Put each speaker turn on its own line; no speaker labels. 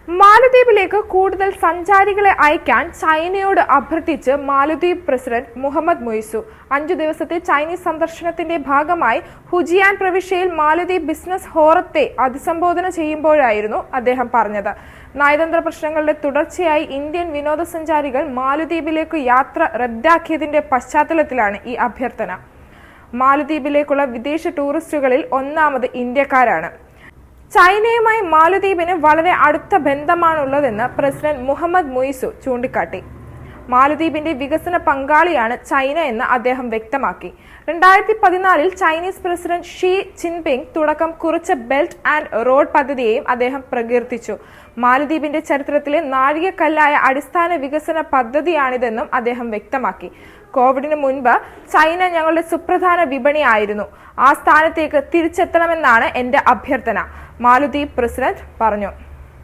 മാലദ്വീപിലേക്ക് കൂടുതൽ സഞ്ചാരികളെ അയക്കാൻ ചൈനയോട് അഭ്യർത്ഥിച്ച് മാലദ്വീപ് പ്രസിഡന്റ് മുഹമ്മദ് മുയിസു 5 ദിവസത്തെ ചൈനീസ് സന്ദർശനത്തിന്റെ ഭാഗമായി ഹുജിയാൻ പ്രവിശ്യയിൽ മാലദ്വീപ് ബിസിനസ് ഫോറത്തെ അഭിസംബോധന ചെയ്യുമ്പോഴായിരുന്നു അദ്ദേഹം പറഞ്ഞത്. നയതന്ത്ര പ്രശ്നങ്ങളുടെ തുടർച്ചയായി ഇന്ത്യൻ വിനോദസഞ്ചാരികൾ മാലദ്വീപിലേക്ക് യാത്ര റദ്ദാക്കിയതിന്റെ പശ്ചാത്തലത്തിലാണ് ഈ അഭ്യർത്ഥന. മാലദ്വീപിലേക്കുള്ള വിദേശ ടൂറിസ്റ്റുകളിൽ ഒന്നാമത് ഇന്ത്യക്കാരാണ്. ചൈനയുമായി മാലദ്വീപിന് വളരെ അടുത്ത ബന്ധമാണുള്ളതെന്ന് പ്രസിഡന്റ് മുഹമ്മദ് മുയിസു ചൂണ്ടിക്കാട്ടി. മാലദ്വീപിന്റെ വികസന പങ്കാളിയാണ് ചൈന എന്ന് അദ്ദേഹം വ്യക്തമാക്കി. 2014 ചൈനീസ് പ്രസിഡന്റ് ഷീ ജിൻപിങ് തുടക്കം കുറിച്ച ബെൽറ്റ് ആൻഡ് റോഡ് പദ്ധതിയെയും അദ്ദേഹം പ്രകീർത്തിച്ചു. മാലദ്വീപിന്റെ ചരിത്രത്തിലെ നാഴികക്കല്ലായ അടിസ്ഥാന വികസന പദ്ധതിയാണിതെന്നും അദ്ദേഹം വ്യക്തമാക്കി. കോവിഡിന് മുൻപ് ചൈന ഞങ്ങളുടെ സുപ്രധാന വിപണിയായിരുന്നു. ആ സ്ഥാനത്തേക്ക് തിരിച്ചെത്തണമെന്നാണ് എന്റെ അഭ്യർത്ഥന, മാലദ്വീപ് പ്രസിഡന്റ് പറഞ്ഞു.